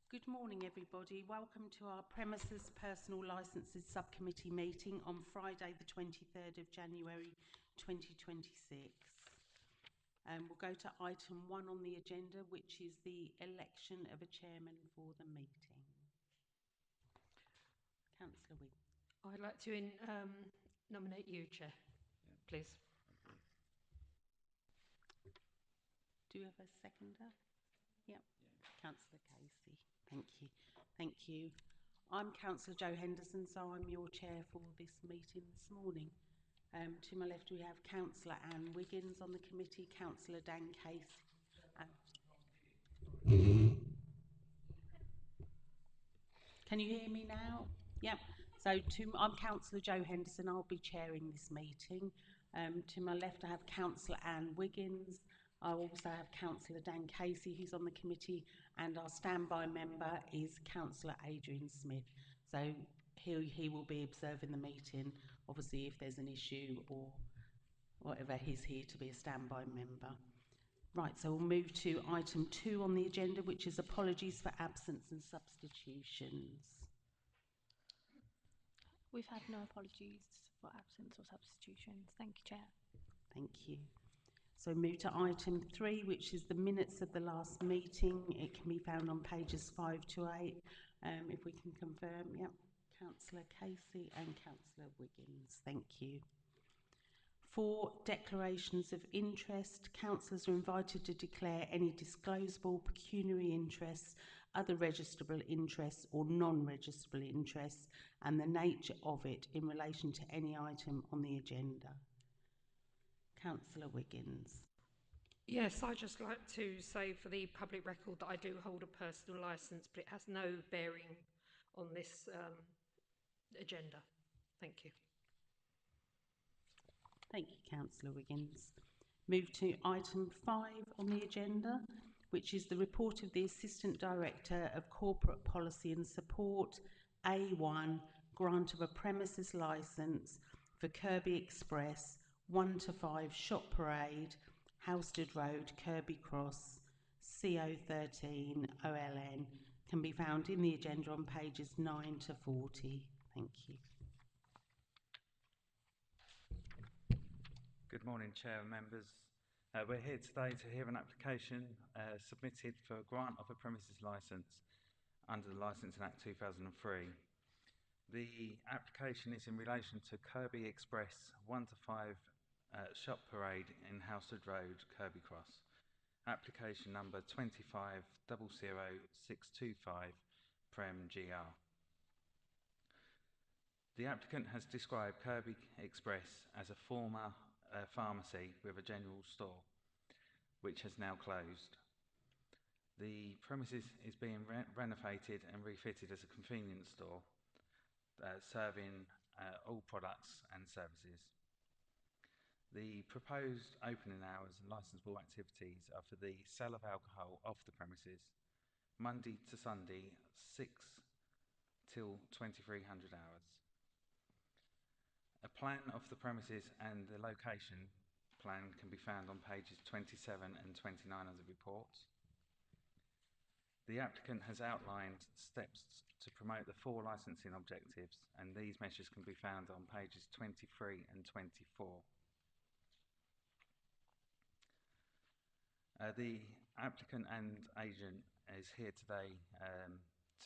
Good morning, everybody. Welcome to our Premises Personal Licences Subcommittee meeting on Friday, the 23rd of January 2026. We'll go to item 1 on the agenda, which is the election of a chairman for the meeting. Councillor Wing. I'd like to nominate you, Chair, please. Do you have a seconder? Yep. Councillor Casey. Thank you. Thank you. I'm Councillor Jo Henderson, so I'm your chair for this meeting this morning. To my left we have Councillor Anne Wiggins on the committee, Councillor Dan Casey. Can you hear me now? Yep. So I'm Councillor Jo Henderson, I'll be chairing this meeting. To my left I have Councillor Anne Wiggins. I also have Councillor Dan Casey who's on the committee, and our standby member is Councillor Adrian Smith. So he will be observing the meeting. Obviously if there's an issue or whatever, he's here to be a standby member. Right, so we'll move to item 2 on the agenda, which is apologies for absence and substitutions. We've had no apologies for absence or substitutions. Thank you, Chair. Thank you. So move to item 3, which is the minutes of the last meeting. It can be found on pages 5 to 8. If we can confirm, yep, Councillor Casey and Councillor Wiggins. Thank you. For declarations of interest, councillors are invited to declare any disclosable pecuniary interests, other registrable interests or non-registrable interests, and the nature of it in relation to any item on the agenda. Councillor Wiggins. Yes, I'd just like to say for the public record that I do hold a personal licence, but it has no bearing on this agenda. Thank you. Thank you, Councillor Wiggins. Move to item 5 on the agenda, which is the report of the Assistant Director of Corporate Policy and Support, A1, grant of a premises licence for Kirby Express, 1 to 5 Shop Parade, Halstead Road, Kirby Cross, CO13 OLN, can be found in the agenda on pages 9 to 40. Thank you. Good morning, Chair and members. We're here today to hear an application submitted for a grant of a premises licence under the Licensing Act 2003. The application is in relation to Kirby Express 1 to 5 Shop Parade in Halstead Road, Kirby Cross. Application number 2500625 Prem GR. The applicant has described Kirby Express as a former pharmacy with a general store, which has now closed. The premises is being renovated and refitted as a convenience store, serving all products and services. The proposed opening hours and licensable activities are for the sale of alcohol off the premises, Monday to Sunday, 6 till 2300 hours. A plan of the premises and the location plan can be found on pages 27 and 29 of the report. The applicant has outlined steps to promote the 4 licensing objectives, and these measures can be found on pages 23 and 24. The applicant and agent is here today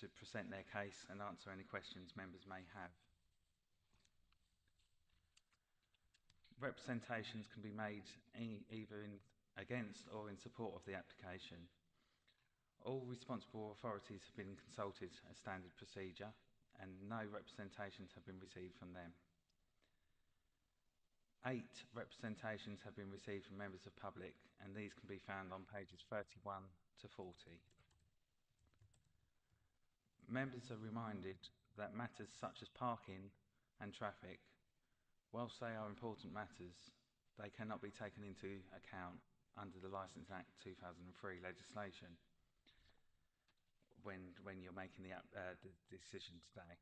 to present their case and answer any questions members may have. Representations can be made either against or in support of the application. All responsible authorities have been consulted as standard procedure, and no representations have been received from them. 8 representations have been received from members of public, and these can be found on pages 31 to 40. Members are reminded that matters such as parking and traffic, whilst they are important matters, they cannot be taken into account under the Licensing Act 2003 legislation when you're making the decision today.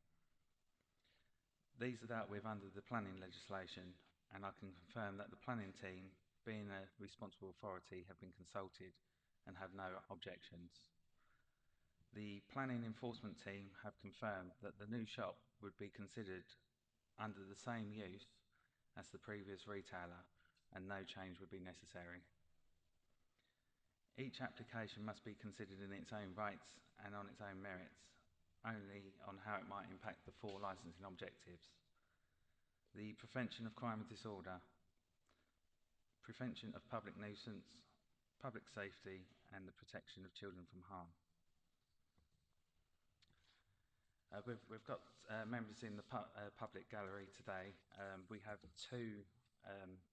These are dealt with under the planning legislation, and I can confirm that the planning team, being a responsible authority, have been consulted and have no objections. The planning enforcement team have confirmed that the new shop would be considered under the same use as the previous retailer and no change would be necessary. Each application must be considered in its own rights and on its own merits, only on how it might impact the 4 licensing objectives: the prevention of crime and disorder, prevention of public nuisance, public safety, and the protection of children from harm. We've got members in the public gallery today. We have 2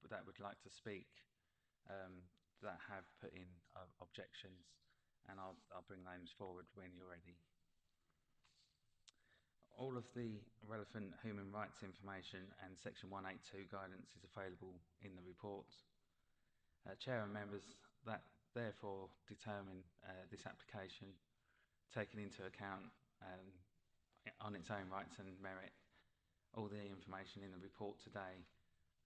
that would like to speak that have put in objections, and I'll bring names forward when you're ready. All of the relevant human rights information and Section 182 guidance is available in the report. Chair and members that therefore determine this application, taking into account on its own rights and merit all the information in the report today,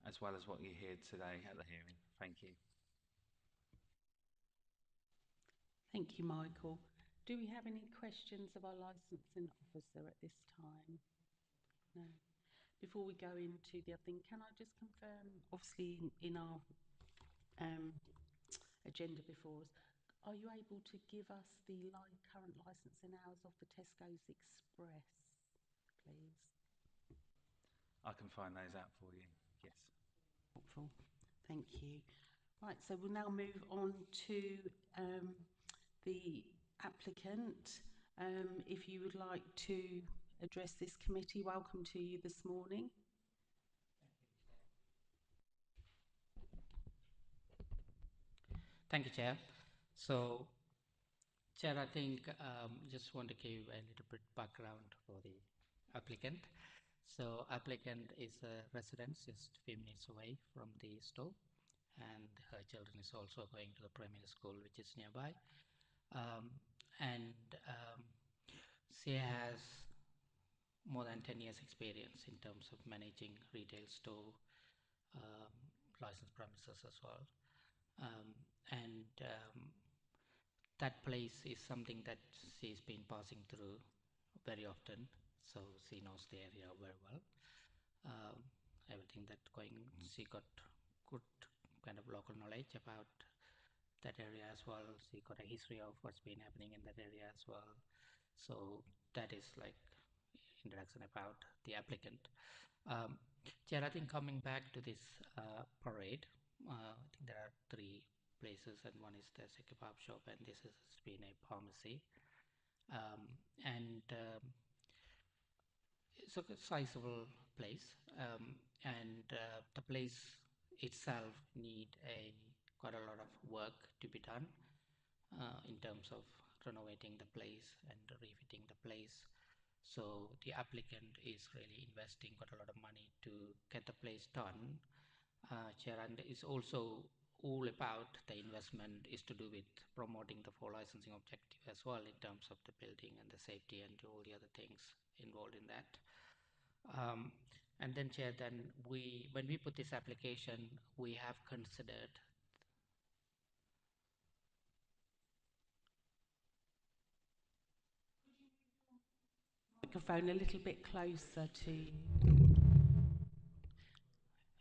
as well as what you hear today at the hearing. Thank you. Thank you, Michael. Do we have any questions of our licensing officer at this time? No. Before we go into the other thing, can I just confirm, obviously in our agenda before us, are you able to give us the current licensing hours of the Tesco's Express, please? I can find those out for you, yes. Helpful. Thank you. Right, so we'll now move on to the applicant. If you would like to address this committee, welcome to you this morning. Thank you, Chair. So, Chair, I think just want to give a little bit background for the applicant. So, applicant is a resident just 5 minutes away from the store, and her children is also going to the primary school, which is nearby. She has more than 10 years experience in terms of managing retail store, licensed premises as well. That place is something that she's been passing through very often, so she knows the area very well. Everything that going, she got good kind of local knowledge about that area as well. She got a history of what's been happening in that area as well. So that is like introduction about the applicant. Chair, I think coming back to this parade, I think there are 3 places, and one is there's a kebab shop, and this has been a pharmacy. It's a sizable place, and the place itself need quite a lot of work to be done in terms of renovating the place and refitting the place. So the applicant is really investing quite a lot of money to get the place done. Chair, and it's also all about the investment is to do with promoting the 4 licensing objective as well in terms of the building and the safety and all the other things involved in that. And then, Chair, then when we put this application, we have considered microphone a little bit closer to.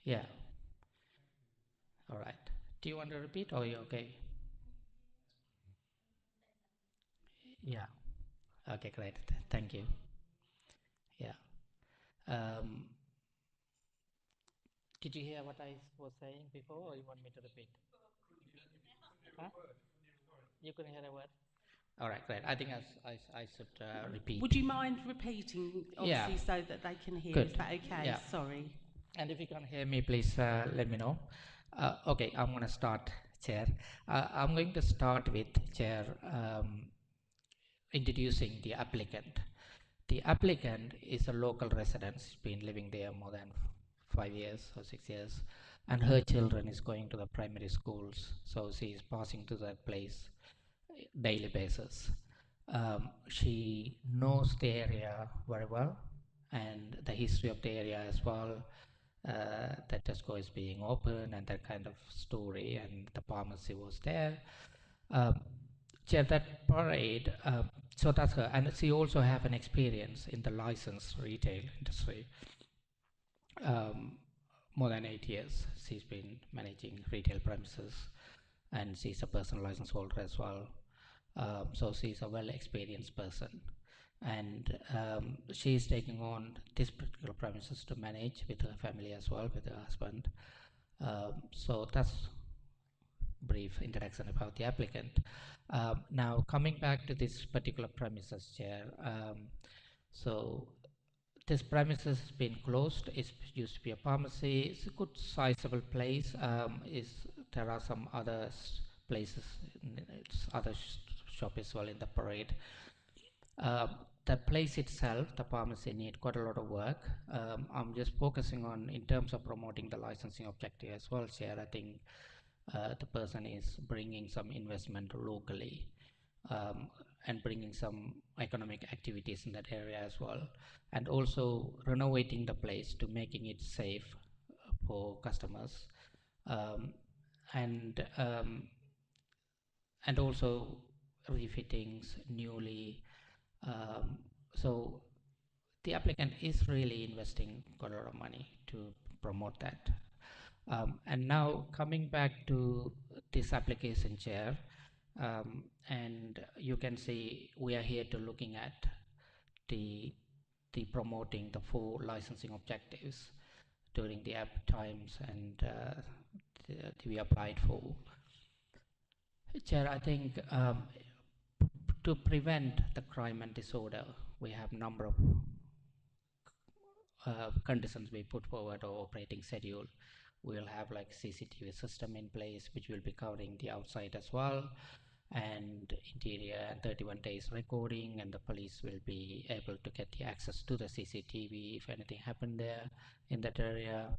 Yeah. All right. Do you want to repeat, or are you okay? Yeah. Okay, great. Thank you. Yeah. Did you hear what I was saying before, or you want me to repeat? Huh? You couldn't hear a word? All right, great. I think I should repeat. Would you mind repeating, obviously, so that they can hear? Good. Is that okay? Yeah. Sorry. And if you can't hear me, please let me know. Okay, I'm going to start, Chair. I'm going to start with, Chair, introducing the applicant. The applicant is a local resident. She's been living there more than 5 years or 6 years, and her children is going to the primary schools, so she is passing to that place daily basis. She knows the area very well and the history of the area as well. That Tesco is being open and that kind of story, and the pharmacy was there. Chair, that parade, so that's her, and she also have an experience in the licensed retail industry. Um, more than 8 years, she's been managing retail premises, and she's a personal license holder as well. So she's a well-experienced person, and she's taking on this particular premises to manage with her family as well, with her husband. So that's brief introduction about the applicant. Now coming back to this particular premises, Chair. So this premises has been closed. It used to be a pharmacy. It's a good sizable place. There are some other places, other shop as well in the parade. The place itself, the pharmacy, need quite a lot of work. I'm just focusing on in terms of promoting the licensing objective as well, Chair. I think the person is bringing some investment locally, and bringing some economic activities in that area as well, and also renovating the place to making it safe for customers, um, and um, and also refittings newly. um, so the applicant is really investing quite a lot of money to promote that. And now coming back to this application, Chair, and you can see we are here to looking at the promoting the 4 licensing objectives during the app times, and we applied for. Chair, I think to prevent the crime and disorder, we have number of conditions we put forward or operating schedule. We'll have like CCTV system in place, which will be covering the outside as well, and interior, and 31 days recording, and the police will be able to get the access to the CCTV if anything happened there in that area,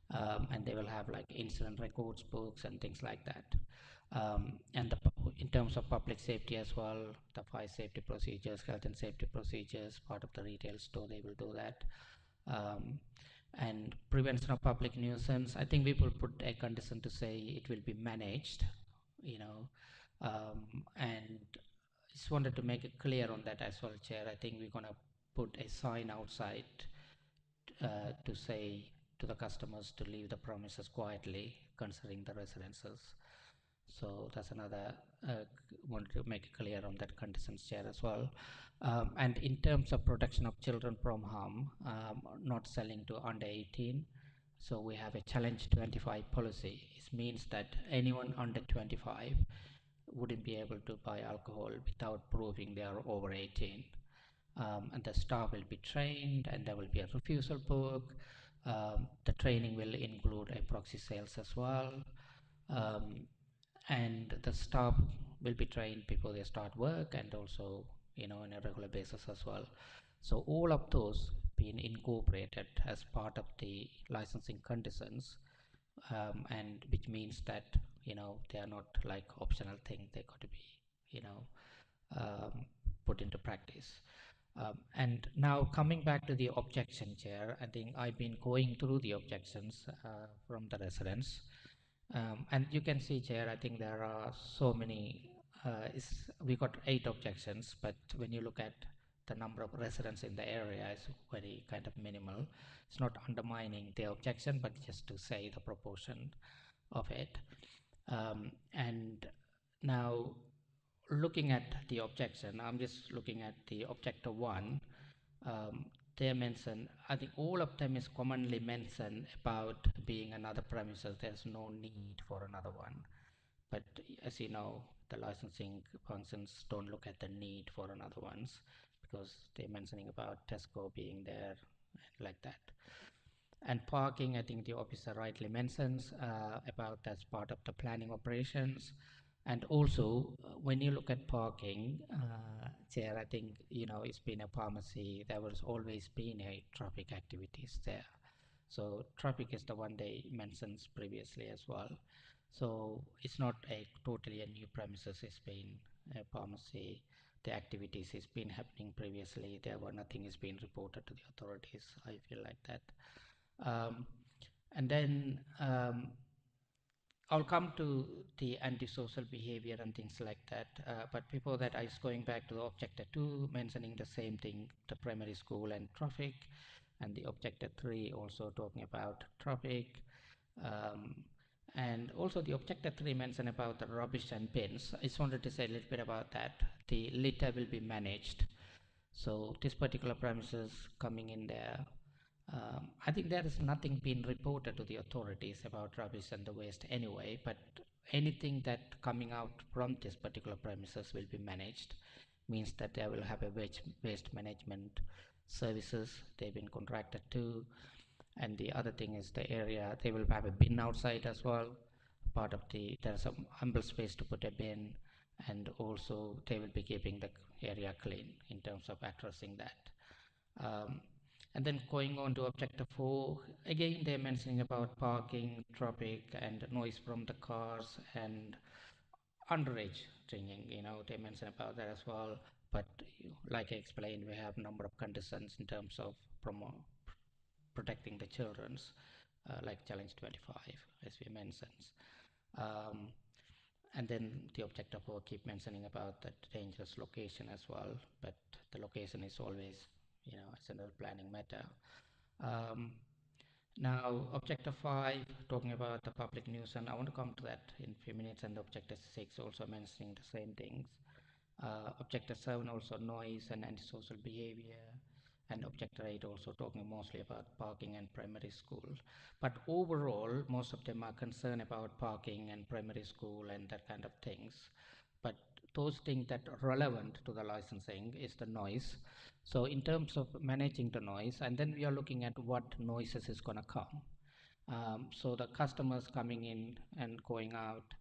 and they will have like incident records books and things like that. And in terms of public safety as well, the fire safety procedures, health and safety procedures, part of the retail store, they will do that. And prevention of public nuisance, I think we will put a condition to say it will be managed, and just wanted to make it clear on that as well, Chair. I think we're going to put a sign outside to say to the customers to leave the premises quietly, considering the residences. So that's another, wanted to make it clear on that conditions, Chair, as well. And in terms of protection of children from harm, not selling to under 18, so we have a challenge 25 policy. It means that anyone under 25 wouldn't be able to buy alcohol without proving they are over 18. And the staff will be trained, and there will be a refusal book. The training will include a proxy sales as well. And the staff will be trained before they start work, and also on a regular basis as well. So all of those being incorporated as part of the licensing conditions, and which means that they are not like optional thing, they got to be put into practice. And now coming back to the objection, Chair, I think I've been going through the objections from the residents. And you can see, Chair, I think there are so many, we got 8 objections, but when you look at the number of residents in the area, is very kind of minimal. It's not undermining the objection, but just to say the proportion of it. And now looking at the objection, I'm just looking at the objector 1. They mention, I think all of them is commonly mentioned about being another premises. There's no need for another one. But as you know, the licensing functions don't look at the need for another ones, because they're mentioning about Tesco being there like that. And parking, I think the officer rightly mentions about as part of the planning operations. And also, when you look at parking, Chair, I think, it's been a pharmacy, there was always been a traffic activities there. So traffic is the one they mentioned previously as well. So it's not a totally a new premises, it's been a pharmacy. The activities has been happening previously. Nothing has been reported to the authorities, I feel like that. And then I'll come to the antisocial behavior and things like that. But before that, I was going back to the objective 2, mentioning the same thing, the primary school and traffic, and the objective 3 also talking about traffic. Um, and also the objective 3 mentioned about the rubbish and bins. I just wanted to say a little bit about that. The litter will be managed. So this particular premises coming in there, I think there is nothing been reported to the authorities about rubbish and the waste anyway, but anything that coming out from this particular premises will be managed, means that they will have a waste management services they've been contracted to. And the other thing is the area, they will have a bin outside as well. Part of there's some ample space to put a bin, and also they will be keeping the area clean in terms of addressing that. Um, and then going on to objective 4, again they're mentioning about parking, traffic, and noise from the cars and underage drinking. They mention about that as well. But like I explained, we have a number of conditions in terms of protecting the children's, like Challenge 25, as we mentioned. Um, and then the objective 4 keep mentioning about that dangerous location as well, but the location is always, it's another planning matter. Um, Now, objective 5, talking about the public nuisance, I want to come to that in a few minutes, and objective 6 also mentioning the same things. Objective 7 also noise and antisocial behavior, and objective 8 also talking mostly about parking and primary school. But overall, most of them are concerned about parking and primary school and that kind of things. But those things that are relevant to the licensing is the noise. So in terms of managing the noise, and then we are looking at what noises is going to come. So the customers coming in and going out,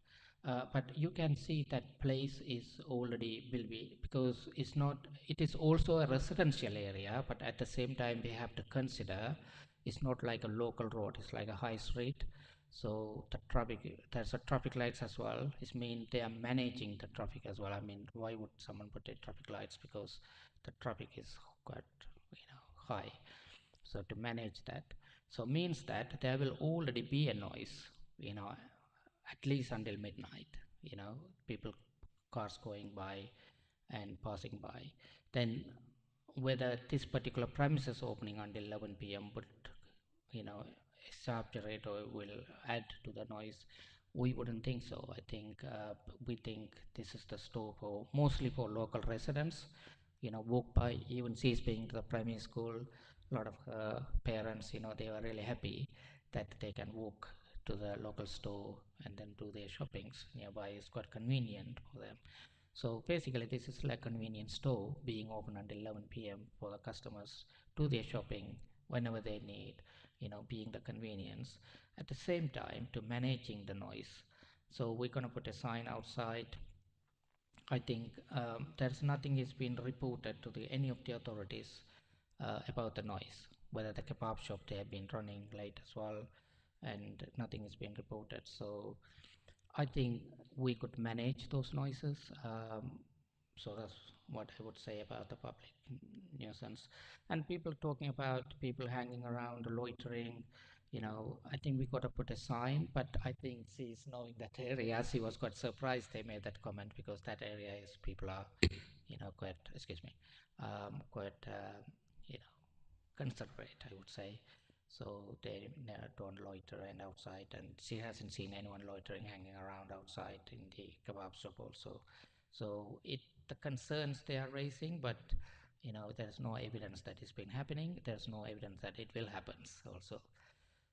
but you can see that place is already will be, because it is also a residential area, but at the same time we have to consider it's not like a local road, it's like a high street. So there's a traffic lights as well. It means they are managing the traffic as well. I mean, why would someone put a traffic lights? Because the traffic is quite, high. So to manage that, so means that there will already be a noise, at least until midnight, people, cars going by and passing by. Then whether this particular premises opening until 11 p.m. would, exaggerate or will add to the noise, we wouldn't think so. I think we think this is the store for mostly for local residents, walk by, even she's being to the primary school, a lot of parents, they were really happy that they can walk to the local store and then do their shoppings nearby. It's quite convenient for them. So basically this is like a convenience store being open until 11 p.m. for the customers do their shopping whenever they need, being the convenience. At the same time, to managing the noise. So we're going to put a sign outside. I think there's nothing is been reported to any of the authorities about the noise, whether the kebab shop they have been running late as well, and nothing has been reported. So I think we could manage those noises. So that's what I would say about the public nuisance. And people talking about people hanging around, loitering, I think we got to put a sign, but I think she's knowing that area. She was quite surprised they made that comment, because that area is people are, quite, excuse me, quite, you know, considerate, I would say. So they don't loiter and outside, and she hasn't seen anyone loitering, hanging around outside in the kebab shop also. So the concerns they are raising, but there's no evidence that it's been happening. There's no evidence that it will happen also.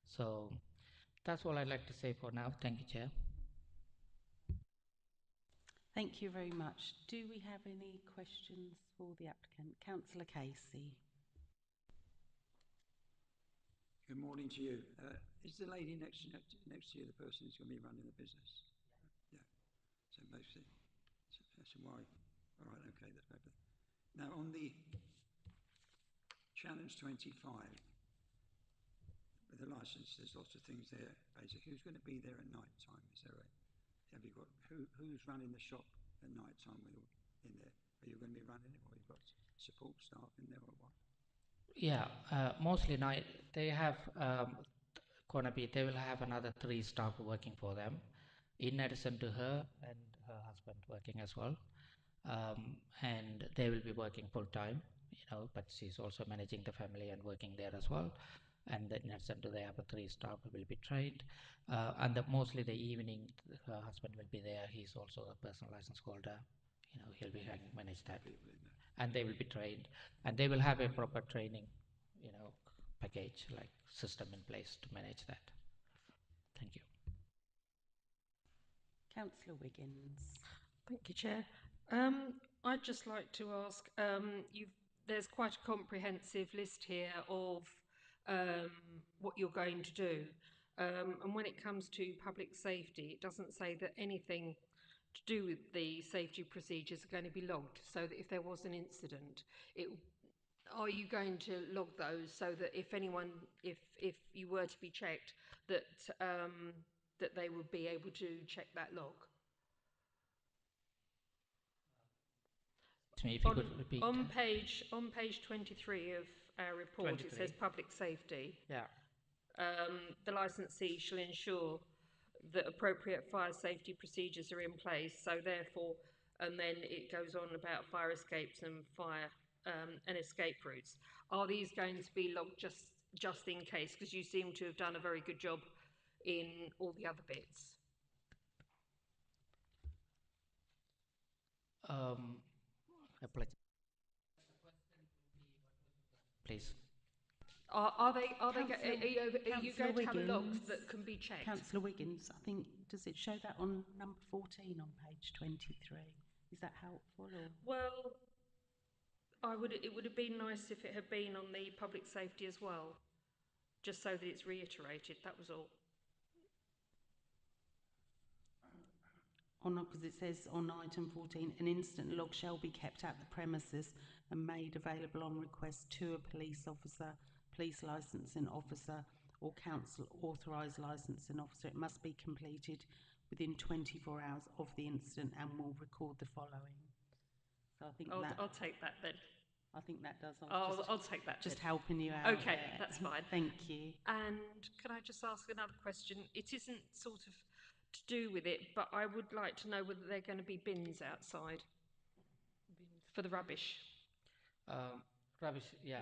So that's all I'd like to say for now. Thank you, Chair. Thank you very much. Do we have any questions for the applicant? Councillor Casey. Good morning to you. Is the lady next to you the person who's going to be running the business? Yeah. So mostly, that's why. All right. Okay. That's better. Now on the Challenge 25, with the license, there's lots of things there. Basically, who's going to be there at night time? Have you got who's running the shop at night time in there? Are you going to be running it, or you've got support staff in there, or what? Yeah, mostly night. They have gonna be. They will have another 3 staff working for them. in addition to her and her husband working as well. And they will be working full time, but she's also managing the family and working there as well. And then in addition to the other 3 staff who will be trained, and mostly the evening her husband will be there. He's also a personal license holder. He'll be helping manage that, and they will be trained, and they will have a proper training, package, like system in place to manage that. Thank you. Councillor Wiggins. Thank you, Chair. I'd just like to ask, there's quite a comprehensive list here of what you're going to do. And when it comes to public safety, it doesn't say that anything to do with the safety procedures are going to be logged, so that if there was an incident, are you going to log those so that if you were to be checked, that that they would be able to check that log? To me, if you could repeat. On page 23 of our report, 23. It says public safety. Yeah. The licensee shall ensure that appropriate fire safety procedures are in place. So therefore, and then it goes on about fire escapes and fire and escape routes. Are these going to be logged just in case? Because you seem to have done a very good job in all the other bits. Please. Are you Councillor going to have logs Wiggins. that can be checked? Councillor Wiggins, I think, does it show that on number 14 on page 23? Is that helpful? Or? Well, it would have been nice if it had been on the public safety as well, just so that it's reiterated, that was all. Because it says on item 14, an instant log shall be kept at the premises and made available on request to a police officer, police licensing officer or council authorised licensing officer. It must be completed within 24 hours of the incident and will record the following. So I think I'll take that then. I think that does. I'll take that. Just then. helping you out. Okay, there. that's fine. Thank you. And can I just ask another question? It isn't sort of to do with it, but I would like to know whether there are going to be bins outside for the rubbish. Rubbish, yeah.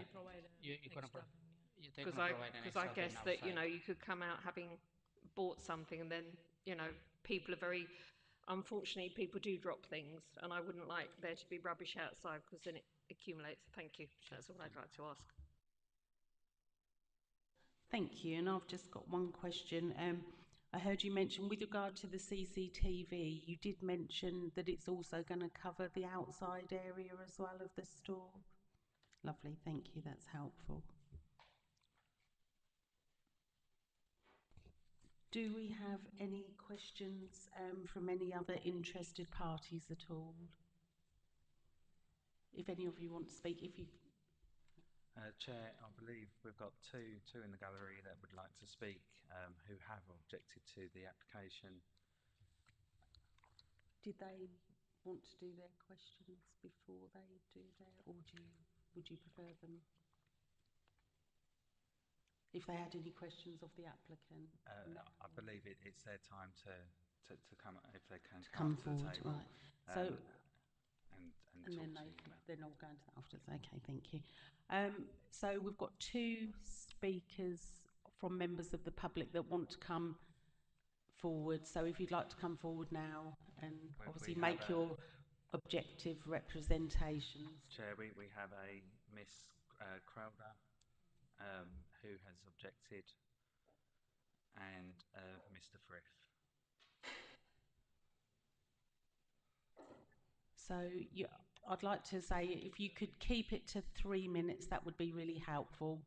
You're going to provide an Because I extra bin guess that outside. you could come out having bought something and then people are very. Unfortunately, people do drop things, and I wouldn't like there to be rubbish outside because then it accumulates. Thank you. That's all I'd like to ask. Thank you. And I've just got one question. I heard you mention with regard to the CCTV, you did mention that it's also going to cover the outside area as well of the store. Lovely, thank you, that's helpful. Do we have any questions from any other interested parties at all? If any of you want to speak, if you... Chair, I believe we've got two in the gallery that would like to speak who have objected to the application. Did they want to do their questions before they do their, or would you prefer them? If they had any questions of the applicant? No. I believe it's their time to come, if they can come to the forward, table. right. So, and then they're all going to that afterwards. Okay, thank you. So we've got 2 speakers from members of the public that want to come forward. So if you'd like to come forward now and obviously make your objective representations. Chair, we have a Miss Crowder who has objected, and Mr. Frith. So I'd like to say if you could keep it to 3 minutes, that would be really helpful.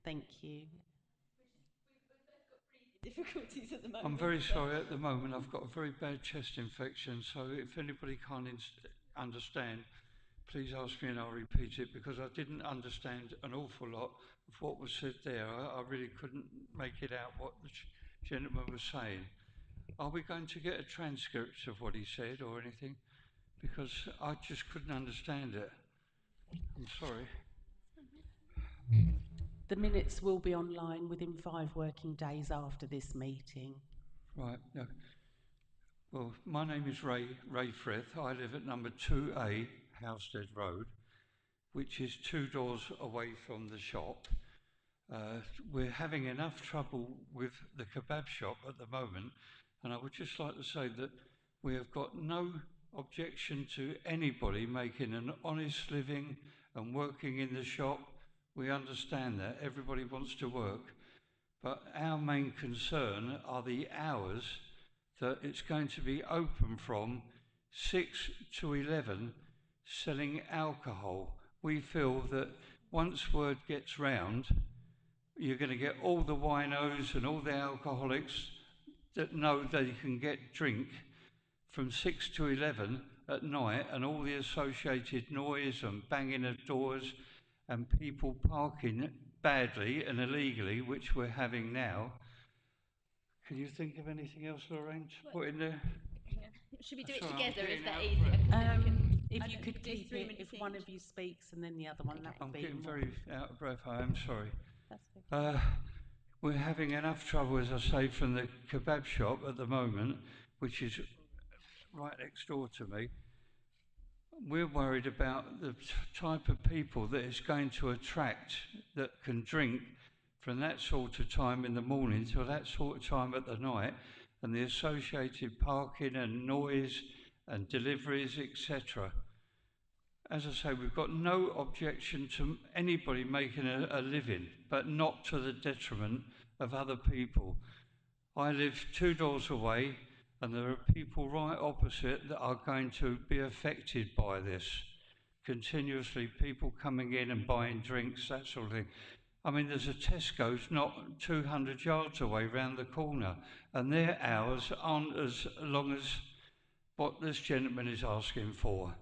Thank you. Difficulties at the moment. I'm very sorry at the moment. I've got a very bad chest infection, so if anybody can't understand, please ask me and I'll repeat it, because I didn't understand an awful lot of what was said there. I really couldn't make it out what the gentleman was saying. Are we going to get a transcript of what he said or anything? Because I just couldn't understand it. I'm sorry. The minutes will be online within 5 working days after this meeting Right. No. Well, my name is Ray Frith. I live at number 2A Housestead Road, which is 2 doors away from the shop. We're having enough trouble with the kebab shop at the moment, and I would just like to say that we have got no objection to anybody making an honest living and working in the shop. We understand that. Everybody wants to work. But our main concern are the hours that it's going to be open from 6 to 11 selling alcohol. We feel that once word gets round, you're going to get all the winos and all the alcoholics that know they can get drink from 6 to 11 at night, and all the associated noise and banging of doors and people parking badly and illegally, which we're having now. Can you think of anything else, Lorraine, to put in there? Should we do it Sorry, I'm together? Is getting that out of easier? breath. 'Cause then we can- If I you don't could know, do keep 3 it, minutes if one each. of you speaks and then the other one, that Okay. would I'm be getting more. very out of breath, I am sorry. That's okay. We're having enough trouble, as I say, from the kebab shop at the moment, which is right next door to me. We're worried about the type of people that it's going to attract that can drink from that sort of time in the morning till that sort of time at the night, and the associated parking and noise and deliveries, etc. As I say, we've got no objection to anybody making a living, but not to the detriment of other people. I live 2 doors away, and there are people right opposite that are going to be affected by this. Continuously, people coming in and buying drinks, that sort of thing. I mean, there's a Tesco's not 200 yards away round the corner, and their hours aren't as long as what this gentleman is asking for.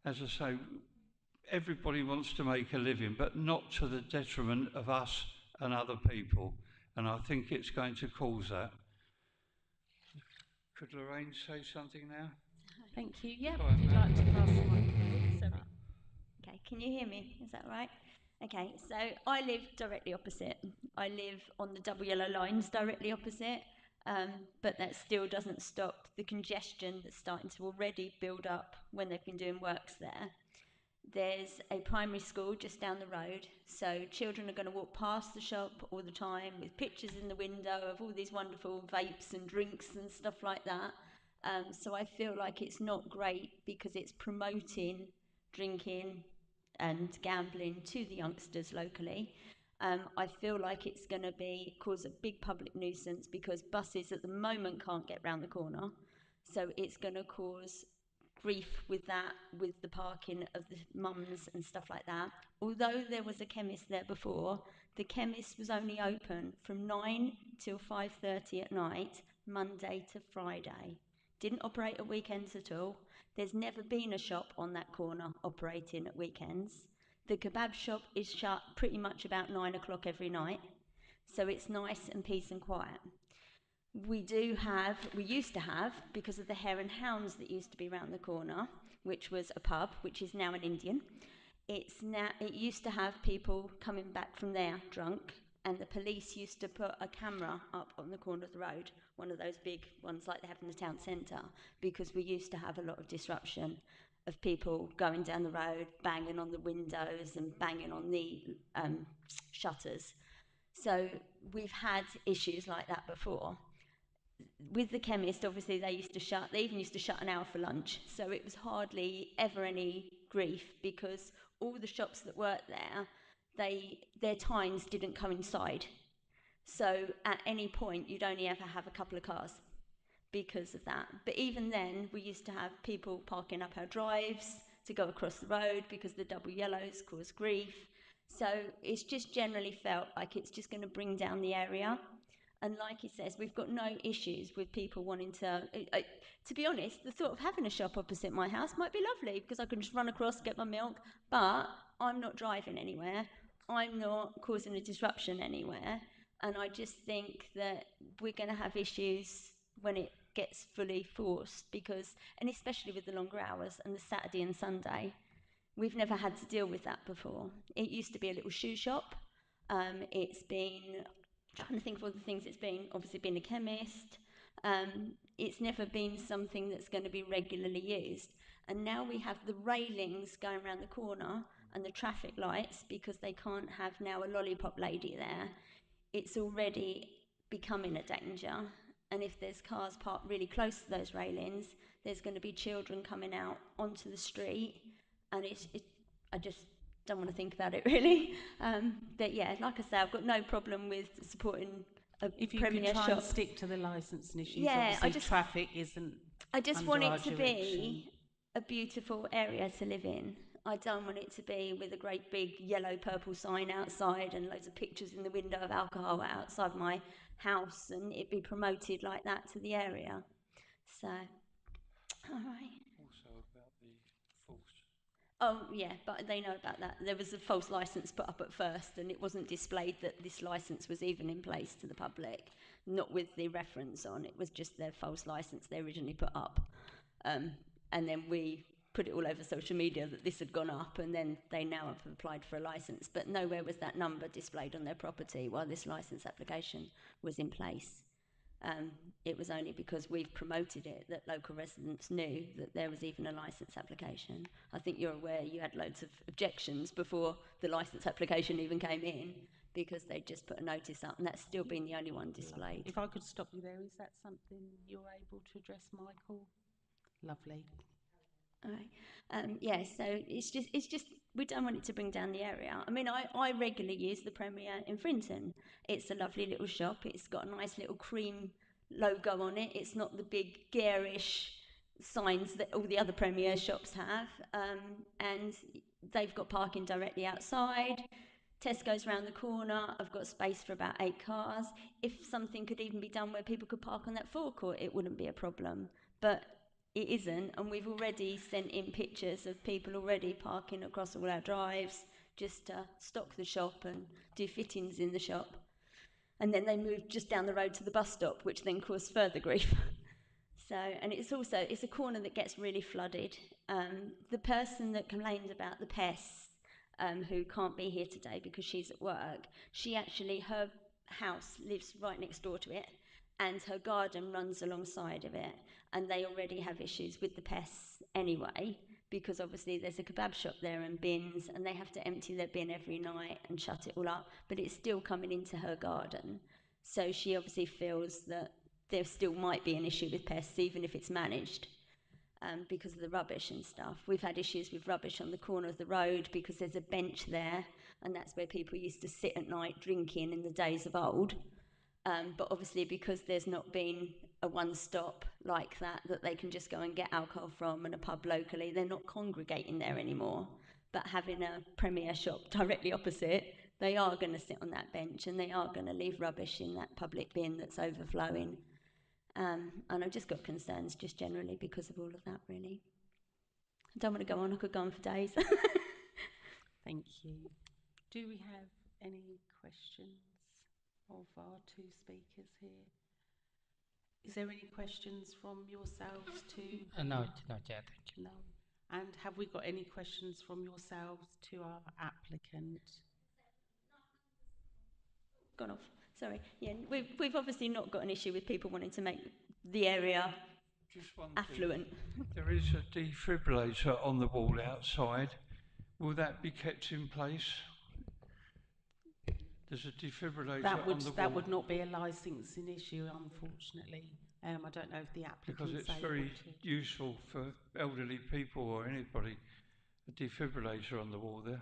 As I say, everybody wants to make a living, but not to the detriment of us and other people. And I think it's going to cause that. Could Lorraine say something now? Thank you. Yeah, Sorry, if you'd ma'am. like to pass the microphone. Sorry. Okay, can you hear me? Is that right? Okay, so I live directly opposite. I live on the double yellow lines directly opposite, but that still doesn't stop the congestion that's starting to already build up when they've been doing works there. There's a primary school just down the road, so children are going to walk past the shop all the time with pictures in the window of all these wonderful vapes and drinks and stuff like that. So I feel like it's not great because it's promoting drinking and gambling to the youngsters locally. I feel like it's going to cause a big public nuisance because buses at the moment can't get round the corner. So it's going to cause grief with that, with the parking of the mums and stuff like that. Although there was a chemist there before, the chemist was only open from 9 till 5:30 at night, Monday to Friday. Didn't operate at weekends at all. There's never been a shop on that corner operating at weekends. The kebab shop is shut pretty much about 9 o'clock every night, so it's nice and peace and quiet. We used to have, because of the Hare and Hounds that used to be round the corner, which was a pub, which is now an Indian. It used to have people coming back from there drunk, and the police used to put a camera up on the corner of the road, one of those big ones like they have in the town centre, because we used to have a lot of disruption of people going down the road, banging on the windows and banging on the shutters. So we've had issues like that before. With the chemist, obviously they even used to shut an hour for lunch, so it was hardly ever any grief because all the shops that worked there, their times didn't coincide. So at any point you'd only ever have a couple of cars because of that. But even then, we used to have people parking up our drives to go across the road because the double yellows cause grief. So it's just generally felt like it's just going to bring down the area. And like he says, we've got no issues with people wanting to be honest, the thought of having a shop opposite my house might be lovely because I can just run across, get my milk, but I'm not driving anywhere. I'm not causing a disruption anywhere. And I just think that we're going to have issues when it gets fully forced and especially with the longer hours and the Saturday and Sunday. We've never had to deal with that before. It used to be a little shoe shop. It's been, trying to think of all the things it's been, obviously been a chemist. It's never been something that's going to be regularly used. And now we have the railings going around the corner and the traffic lights because they can't have now a lollipop lady there. It's already becoming a danger. And if there's cars parked really close to those railings, there's going to be children coming out onto the street. And I just don't want to think about it really. But yeah, like I say, I've got no problem with supporting a If you Premier could try shop. and stick to the licensing issues, Yeah, obviously traffic isn't I just under want our it to direction. be a beautiful area to live in. I don't want it to be with a great big yellow purple sign outside and loads of pictures in the window of alcohol outside my house and it be promoted like that to the area. So, all right. Also about the false. Oh, yeah, but they know about that. There was a false licence put up at first, and it wasn't displayed that this licence was even in place to the public, not with the reference on. It was just their false licence they originally put up. And then we put it all over social media that this had gone up, and then they now have applied for a licence. But nowhere was that number displayed on their property while this licence application was in place. It was only because we've promoted it that local residents knew that there was even a licence application. I think you're aware you had loads of objections before the licence application even came in because they just put a notice up and that's still been the only one displayed. If I could stop you there, is that something you're able to address, Michael? Lovely. All right. Yeah, so it's just we don't want it to bring down the area. I mean, I regularly use the Premier in Frinton. It's a lovely little shop. It's got a nice little cream logo on it. It's not the big garish signs that all the other Premier shops have. And they've got parking directly outside. Tesco's round the corner. I've got space for about 8 cars. If something could even be done where people could park on that forecourt, it wouldn't be a problem. But it isn't, and we've already sent in pictures of people already parking across all our drives just to stock the shop and do fittings in the shop. And then they moved just down the road to the bus stop, which then caused further grief. So, and it's a corner that gets really flooded. The person that complains about the pests, who can't be here today because she's at work, her house lives right next door to it, and her garden runs alongside of it, and they already have issues with the pests anyway, because obviously there's a kebab shop there and bins, and they have to empty their bin every night and shut it all up, but it's still coming into her garden. So she obviously feels that there still might be an issue with pests, even if it's managed, because of the rubbish and stuff. We've had issues with rubbish on the corner of the road because there's a bench there, and that's where people used to sit at night drinking in the days of old. But obviously because there's not been a one-stop like that they can just go and get alcohol from and a pub locally, they're not congregating there anymore. But having a Premier shop directly opposite, they are going to sit on that bench and they are going to leave rubbish in that public bin that's overflowing. And I've just got concerns just generally because of all of that, really. I don't want to go on, I could go on for days. Thank you. Do we have any questions of our two speakers here? Is there any questions from yourselves to... No, Chair, thank you. No. And have we got any questions from yourselves to our applicant? Gone off. Sorry. Yeah, we've obviously not got an issue with people wanting to make the area Just one affluent. thing. There is a defibrillator on the wall outside. Will that be kept in place? There's a defibrillator on the wall. That would not be a licensing issue, unfortunately. I don't know if the applicant's Because it's able very to. useful for elderly people or anybody. A defibrillator on the wall there.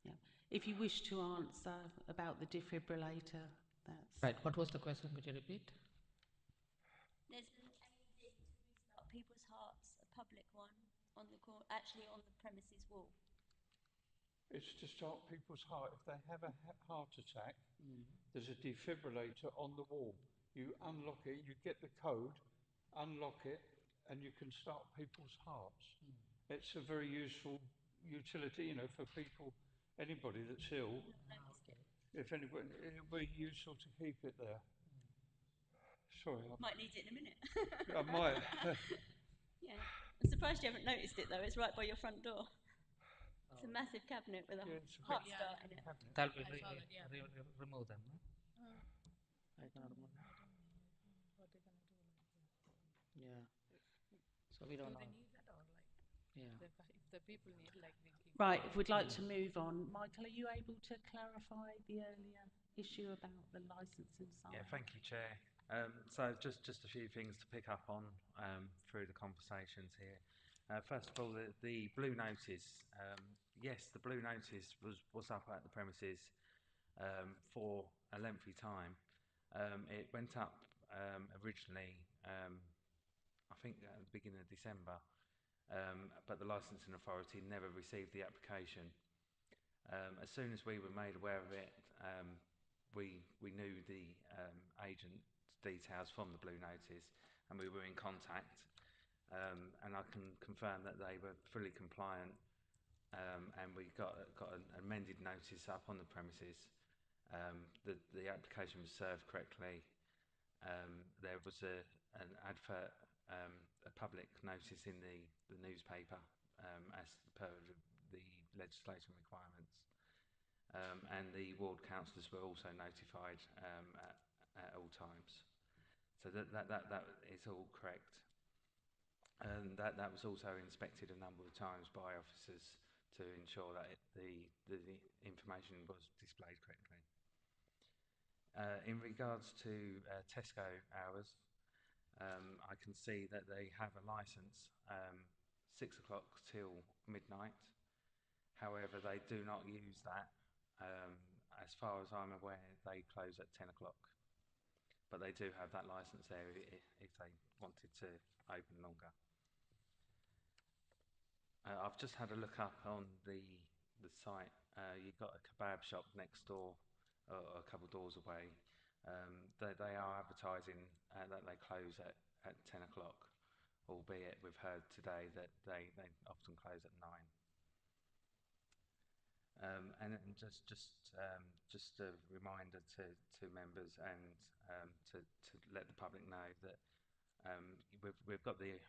Yeah. If you wish to answer about the defibrillator, that's... Right, what was the question? Could you repeat? There's an LED to restart people's hearts, a public one, on the actually on the premises wall. It's to start people's heart. If they have a heart attack, there's a defibrillator on the wall. You unlock it, you get the code, unlock it, and you can start people's hearts. It's a very useful utility, for people, anybody that's ill. If anybody, it would be useful to keep it there. Sorry. Might need it in a minute. I might. Yeah. I'm surprised you haven't noticed it though. It's right by your front door. It's a massive cabinet with a Yeah, it's a heart big- star in it. That'll be I saw that, yeah. remove them. No? Oh, I cannot remove them. what they're gonna do? Yeah. So we don't Do know. they need that or like, Yeah. if the people need, like, we give. Right, if we'd like to move on, Michael, are you able to clarify the earlier issue about the licensing sign? Yeah, thank you, Chair. So just a few things to pick up on through the conversations here. First of all, the blue notice. Yes, the blue notice was up at the premises for a lengthy time. It went up originally, I think at the beginning of December, but the licensing authority never received the application. As soon as we were made aware of it, we knew the agent's details from the blue notice, and we were in contact. And I can confirm that they were fully compliant, and we got an amended notice up on the premises. The application was served correctly. There was an advert, a public notice in the newspaper as per the legislation requirements. And the ward councillors were also notified at all times. So that is all correct. And that was also inspected a number of times by officers to ensure that the information was displayed correctly. In regards to Tesco hours, I can see that they have a licence 6 o'clock till midnight. However, they do not use that. As far as I'm aware, they close at 10 o'clock. But they do have that licence there if they wanted to open longer. I've just had a look up on the site. You've got a kebab shop next door, or a couple of doors away. They are advertising that they close at 10 o'clock, albeit we've heard today that they often close at 9. And just a reminder to members and to let the public know that we've got the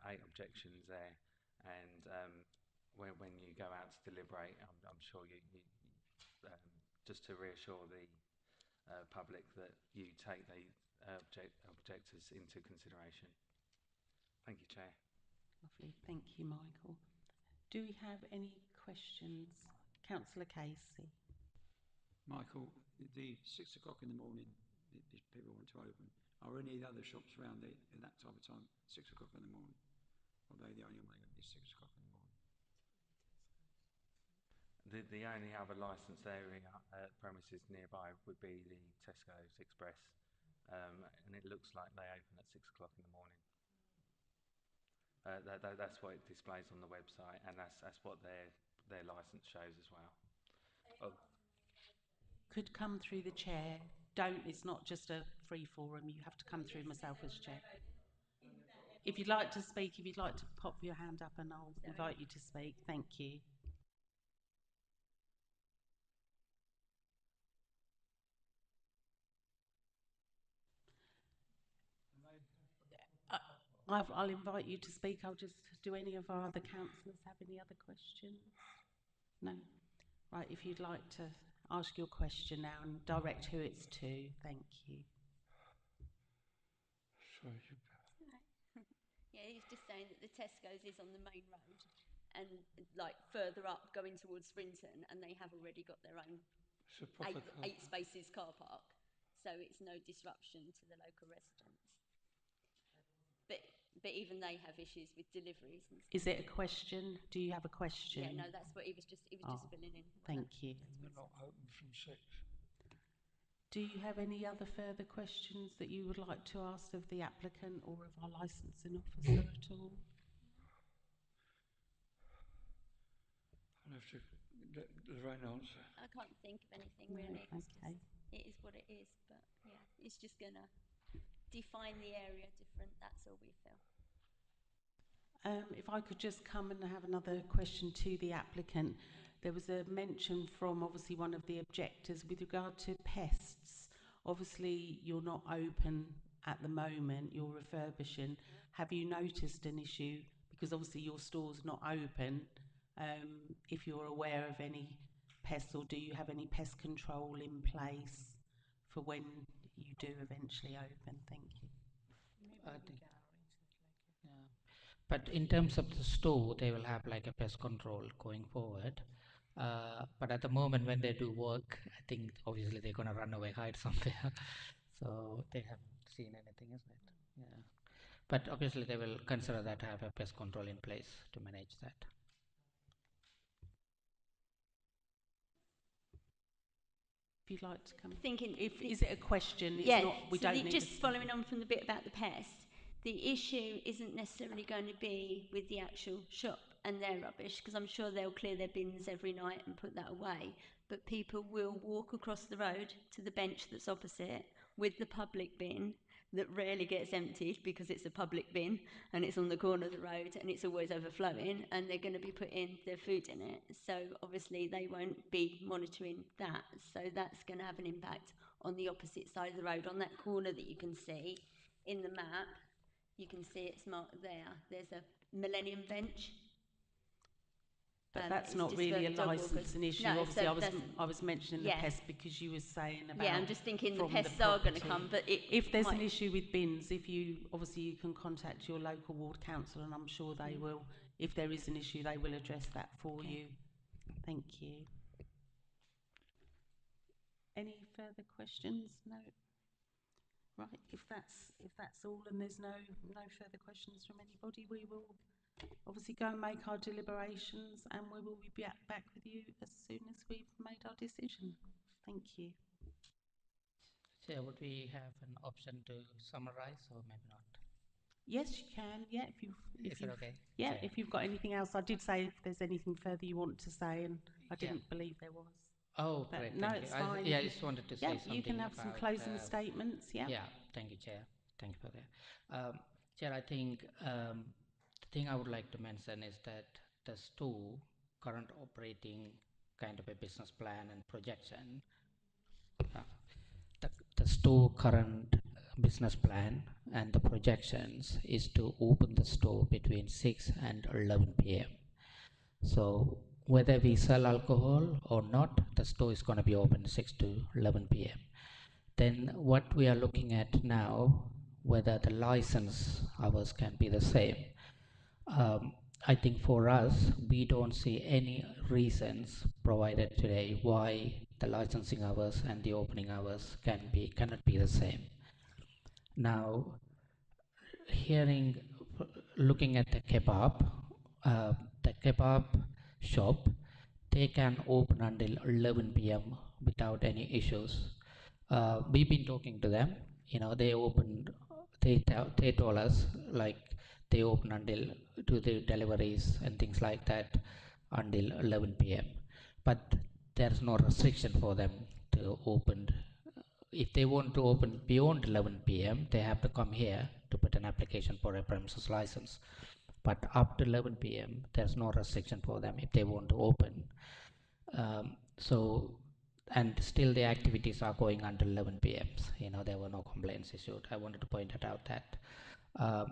8 objections there, and when you go out to deliberate, I'm sure you just to reassure the public that you take the objectors into consideration. Thank you, Chair. Lovely, thank you, Michael. Do we have any questions? Councillor Casey. Michael, the 6 o'clock in the morning, if people want to open, are any other shops around it in that type of time, 6 o'clock in the morning? Or are they the only one that is 6 o'clock in the morning? The only other licensed area premises nearby would be the Tesco's Express, and it looks like they open at 6 o'clock in the morning. That's what it displays on the website, and that's what their licence shows as well. Oh. Could come through the chair. Don't, it's not just a free forum, you have to come through myself as chair. If you'd like to speak, if you'd like to pop your hand up and I'll invite you to speak. Thank you. I'll invite you to speak. Do any of our other councillors have any other questions? No? Right, if you'd like to ask your question now and direct who it's to. Thank you. Sorry. Yeah, he's just saying that the Tesco's is on the main road and like further up going towards Sprinton, and they have already got their own It's a proper car. 8 spaces car park, so it's no disruption to the local residents. But even they have issues with deliveries and stuff. Is it a question? Do you have a question? Yeah, no, that's what he was just filling in. Thank you. They're not open from 6. Do you have any other further questions that you would like to ask of the applicant or of our licensing officer at all? I'll have to let Lorraine answer. I can't think of anything No, really. It's okay. just, it is what it is, but yeah, it's just gonna define the area different. That's all we feel. If I could just come and have another question to the applicant. There was a mention from obviously one of the objectors with regard to pests. Obviously you're not open at the moment, you're refurbishing. Have you noticed an issue? Because obviously your store's not open if you're aware of any pests, or do you have any pest control in place for when you do eventually open? Thank you. I think, yeah. But in terms of the store, they will have like a pest control going forward. But at the moment when they do work, I think obviously they're gonna run away, hide somewhere. So they haven't seen anything, isn't it? Yeah. But obviously they will consider that have a pest control in place to manage that. If you'd like to come. Thinking, If is it a question? It's yeah, not. We so don't need just a following on from the bit about the pest, the issue isn't necessarily going to be with the actual shop and their rubbish, because I'm sure they'll clear their bins every night and put that away, but people will walk across the road to the bench that's opposite with the public bin that rarely gets emptied because it's a public bin and it's on the corner of the road and it's always overflowing, and they're going to be putting their food in it. So obviously they won't be monitoring that. So that's going to have an impact on the opposite side of the road, on that corner that you can see in the map. You can see it's marked there. There's a Millennium bench. But that's it's not just really for a dog walkers. licensing issue. No, Obviously, so I was mentioning yeah. the pest because you were saying about. Yeah, I'm just thinking the from pests are going to property. come, but if there's an might- issue with bins, if you obviously you can contact your local ward council, and I'm sure they will. If there is an issue, they will address that for Okay. you. Thank you. Any further questions? No. Right. If that's all, and there's no further questions from anybody, we will obviously go and make our deliberations, and we will be back with you as soon as we've made our decision. Thank you. So would we have an option to summarize or maybe not? Yes, you can. Yeah, Is it okay? Yeah, Chair? if you've got anything else, I did say if there's anything further you want to say, and I Yeah. didn't believe there was. Oh, But great. no, Thank it's you. fine. Yeah, I just wanted to say Yeah, something. you can have some about, closing statements. Yeah. Yeah, thank you, Chair. Thank you for that. Chair, I think the thing I would like to mention is that the store current operating kind of a business plan and projection. uh, the store current business plan and the projections is to open the store between 6 and 11 p.m. So whether we sell alcohol or not, the store is going to be open 6 to 11 p.m. Then what we are looking at now, whether the license hours can be the same. I think for us, we don't see any reasons provided today why the licensing hours and the opening hours cannot be the same. Now, looking at the kebab shop, they can open until 11 p.m. without any issues. We've been talking to them. They told us like they open until do the deliveries and things like that until 11 p.m. But there's no restriction for them to open. If they want to open beyond 11 p.m., they have to come here to put an application for a premises license. But up to 11 p.m., there's no restriction for them if they want to open. And still the activities are going until 11 p.m. There were no complaints issued. I wanted to point it out that.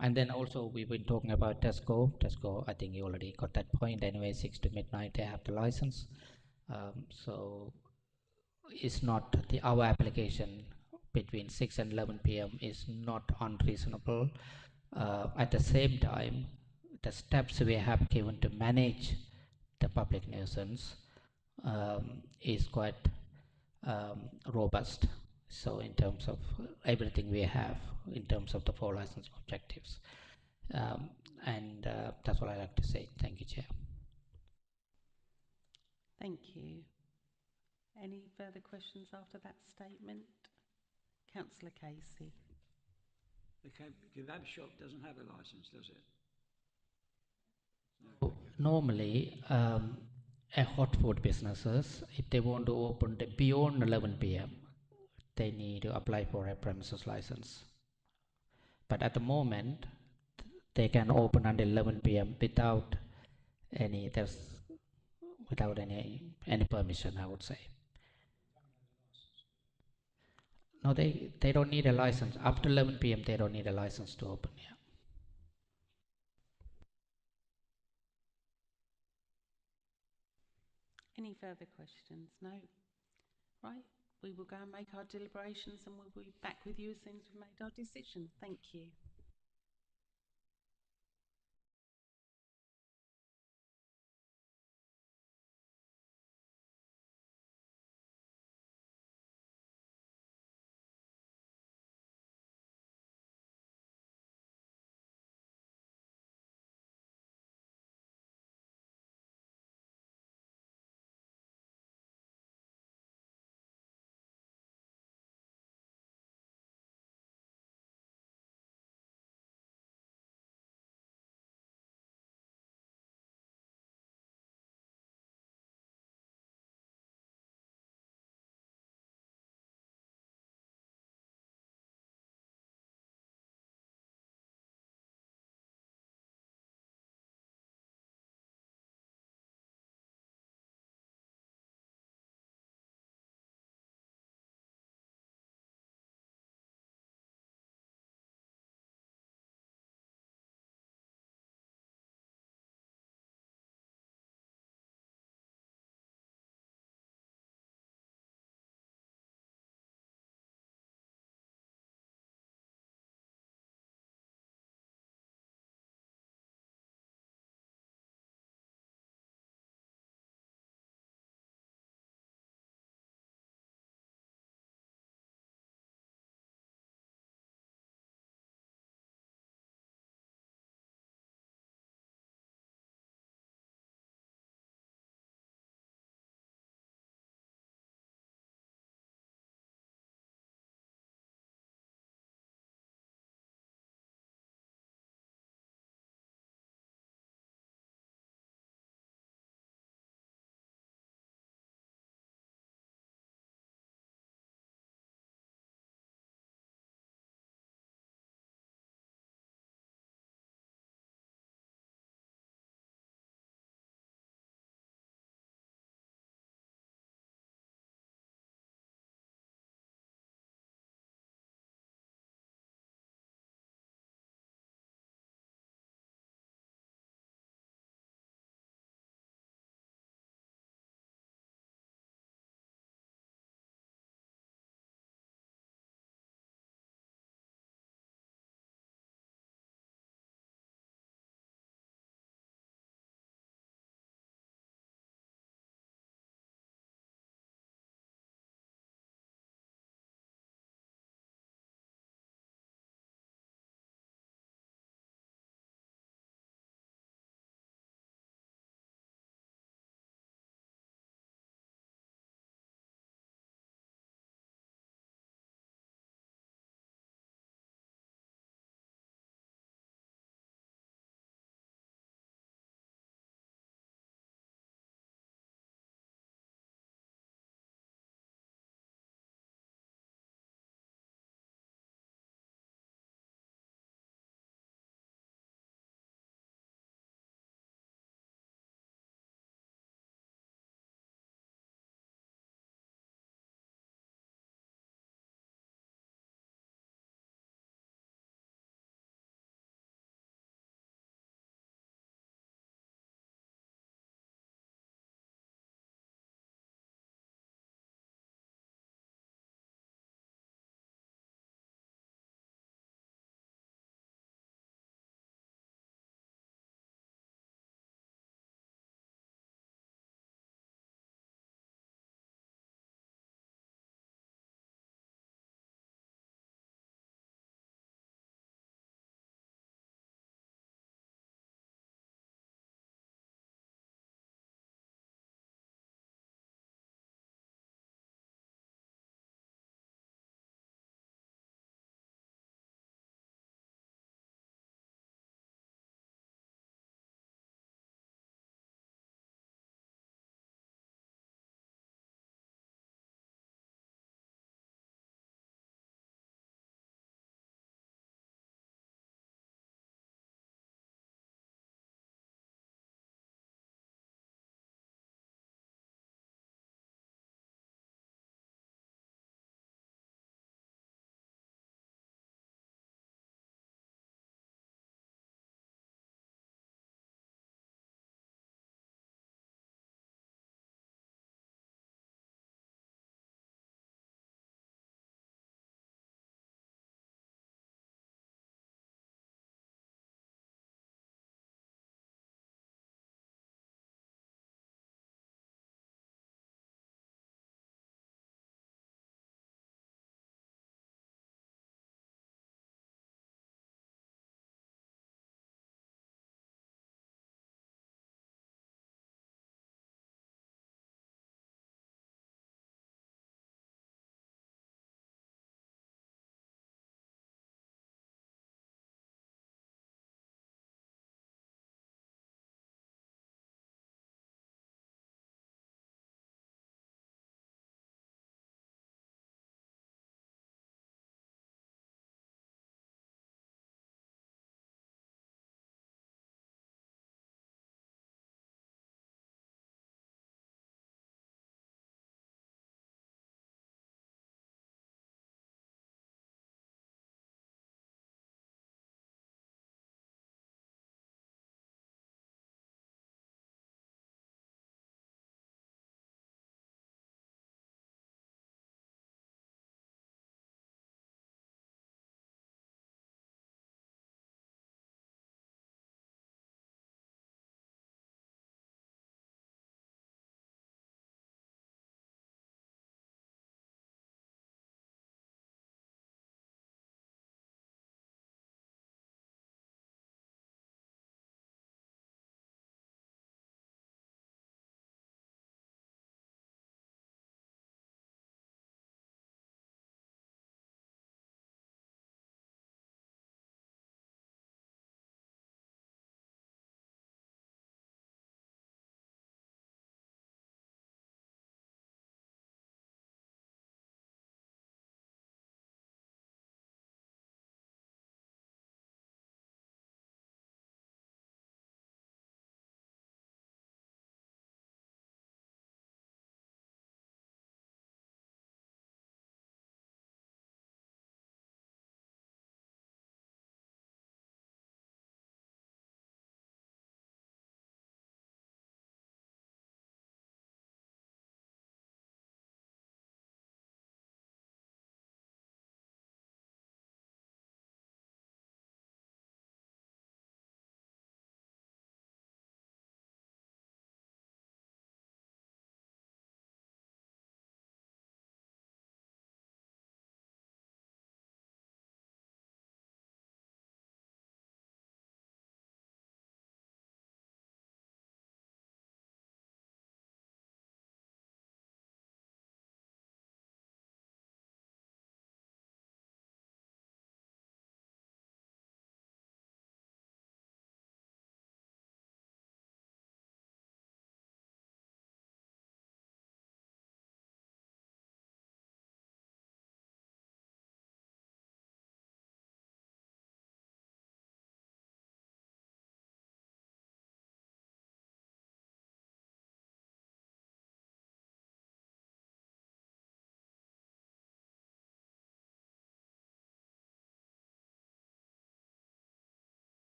And then also we've been talking about Tesco. Tesco, I think you already got that point. Anyway, 6 to midnight they have the license. So it's not our application between 6 and 11 p.m. is not unreasonable. At the same time, the steps we have given to manage the public nuisance is quite robust. So in terms of everything we have, in terms of the 4 licensing objectives. And that's what I like to say. Thank you, Chair. Thank you. Any further questions after that statement? Councillor Casey. The kebab shop doesn't have a license, does it? Normally, a hot food businesses, if they want to open beyond 11 p.m., they need to apply for a premises license. But at the moment, they can open until 11 p.m. without any permission, I would say. No, they don't need a license. After 11 p.m., they don't need a license to open. Yeah. Any further questions? No? Right, we will go and make our deliberations and we'll be back with you as soon as we've made our decision. Thank you.